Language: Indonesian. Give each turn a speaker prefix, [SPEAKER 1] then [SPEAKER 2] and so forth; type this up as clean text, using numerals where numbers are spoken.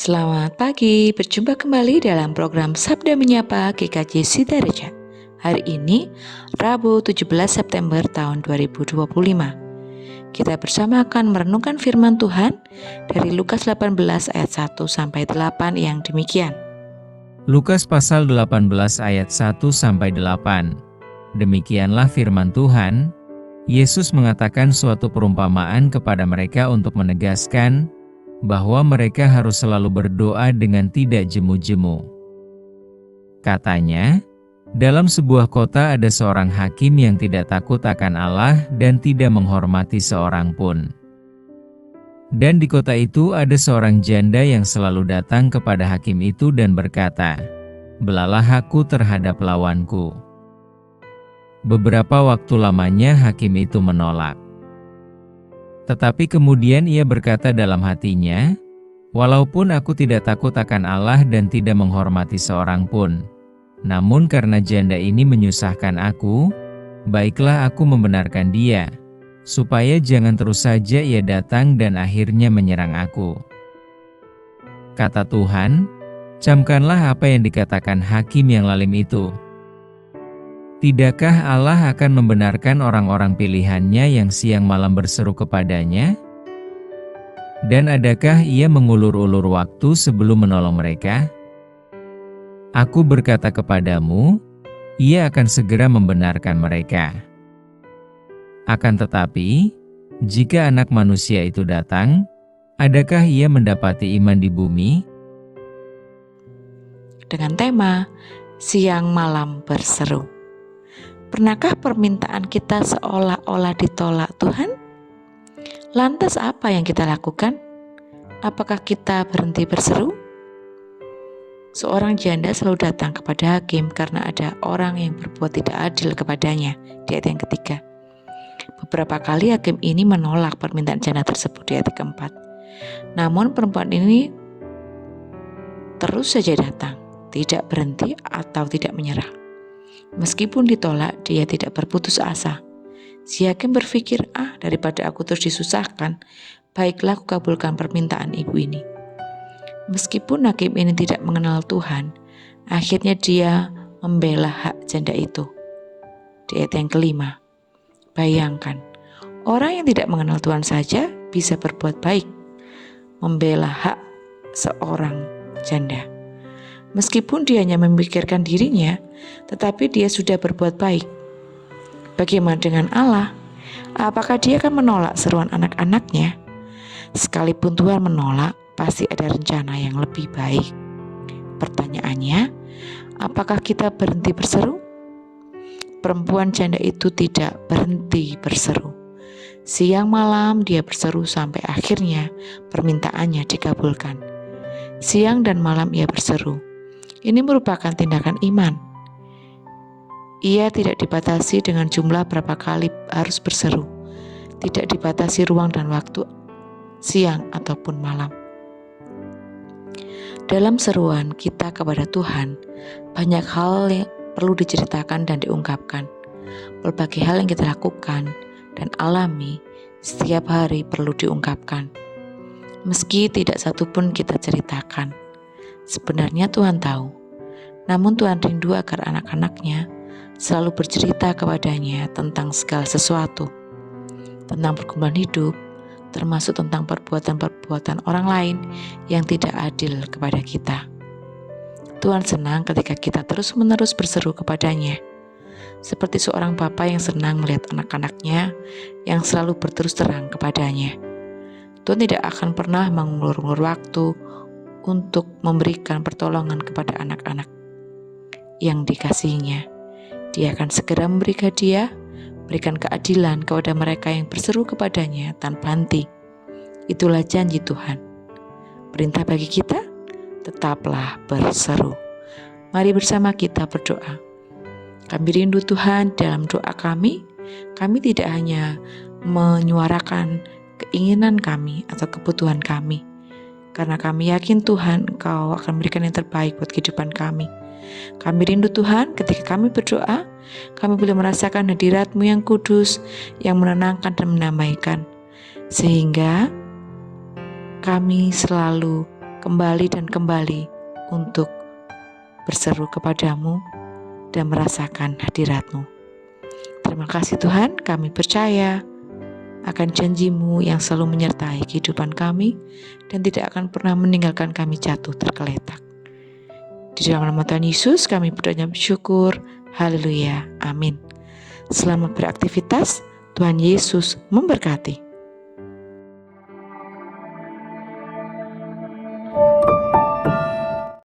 [SPEAKER 1] Selamat pagi, berjumpa kembali dalam program Sabda Menyapa GKJ Sidareja. Hari ini, Rabu 17 September tahun 2025. Kita bersama akan merenungkan firman Tuhan dari Lukas 18 ayat 1 sampai 8 yang demikian.
[SPEAKER 2] Lukas pasal 18 ayat 1 sampai 8. Demikianlah firman Tuhan. Yesus mengatakan suatu perumpamaan kepada mereka untuk menegaskan bahwa mereka harus selalu berdoa dengan tidak jemu-jemu. Katanya, dalam sebuah kota ada seorang hakim yang tidak takut akan Allah dan tidak menghormati seorang pun. Dan di kota itu ada seorang janda yang selalu datang kepada hakim itu dan berkata, "Belalah aku terhadap lawanku." Beberapa waktu lamanya hakim itu menolak. Tetapi kemudian ia berkata dalam hatinya, "Walaupun aku tidak takut akan Allah dan tidak menghormati seorang pun, namun karena janda ini menyusahkan aku, baiklah aku membenarkan dia, supaya jangan terus saja ia datang dan akhirnya menyerang aku." Kata Tuhan, "Camkanlah apa yang dikatakan hakim yang lalim itu. Tidakkah Allah akan membenarkan orang-orang pilihannya yang siang malam berseru kepadanya? Dan adakah ia mengulur-ulur waktu sebelum menolong mereka? Aku berkata kepadamu, ia akan segera membenarkan mereka. Akan tetapi, jika Anak Manusia itu datang, adakah ia mendapati iman di bumi?"
[SPEAKER 1] Dengan tema Siang Malam Berseru. Pernahkah permintaan kita seolah-olah ditolak Tuhan? Lantas apa yang kita lakukan? Apakah kita berhenti berseru? Seorang janda selalu datang kepada hakim karena ada orang yang berbuat tidak adil kepadanya, di ayat yang ketiga. Beberapa kali hakim ini menolak permintaan janda tersebut di ayat keempat. Namun perempuan ini terus saja datang, tidak berhenti atau tidak menyerah. Meskipun ditolak, dia tidak berputus asa. Si hakim berpikir, daripada aku terus disusahkan, baiklah aku kabulkan permintaan ibu ini. Meskipun hakim ini tidak mengenal Tuhan, akhirnya dia membela hak janda itu. Di ayat yang kelima, bayangkan, orang yang tidak mengenal Tuhan saja bisa berbuat baik, membela hak seorang janda. Meskipun dia hanya memikirkan dirinya, tetapi dia sudah berbuat baik. Bagaimana dengan Allah? Apakah dia akan menolak seruan anak-anaknya? Sekalipun Tuhan menolak, pasti ada rencana yang lebih baik. Pertanyaannya, apakah kita berhenti berseru? Perempuan janda itu tidak berhenti berseru. Siang malam dia berseru sampai akhirnya permintaannya dikabulkan. Siang dan malam ia berseru. Ini merupakan tindakan iman. Ia tidak dibatasi dengan jumlah berapa kali harus berseru, tidak dibatasi ruang dan waktu, siang ataupun malam. Dalam seruan kita kepada Tuhan, banyak hal yang perlu diceritakan dan diungkapkan. Berbagai hal yang kita lakukan dan alami setiap hari perlu diungkapkan. Meski tidak satu pun kita ceritakan, sebenarnya Tuhan tahu. Namun Tuhan rindu agar anak-anaknya selalu bercerita kepadanya tentang segala sesuatu, tentang pergumulan hidup, termasuk tentang perbuatan-perbuatan orang lain yang tidak adil kepada kita. Tuhan senang ketika kita terus-menerus berseru kepadanya, seperti seorang bapa yang senang melihat anak-anaknya yang selalu berterus terang kepadanya. Tuhan tidak akan pernah mengulur-ulur waktu untuk memberikan pertolongan kepada anak-anak yang dikasihinya. Dia akan segera memberi hadiah, berikan keadilan kepada mereka yang berseru kepadanya tanpa henti. Itulah janji Tuhan. Perintah bagi kita, tetaplah berseru. Mari bersama kita berdoa. Kami rindu Tuhan dalam doa kami tidak hanya menyuarakan keinginan kami atau kebutuhan kami, karena kami yakin Tuhan Engkau akan memberikan yang terbaik buat kehidupan kami. Kami rindu Tuhan ketika kami berdoa, kami boleh merasakan hadirat-Mu yang kudus, yang menenangkan dan mendamaikan, sehingga kami selalu kembali dan kembali untuk berseru kepadamu dan merasakan hadirat-Mu. Terima kasih Tuhan, kami percaya akan janji-Mu yang selalu menyertai kehidupan kami dan tidak akan pernah meninggalkan kami jatuh tergeletak. Di dalam nama Tuhan Yesus kami berdoa dan bersyukur. Haleluya. Amin. Selamat beraktivitas. Tuhan Yesus memberkati.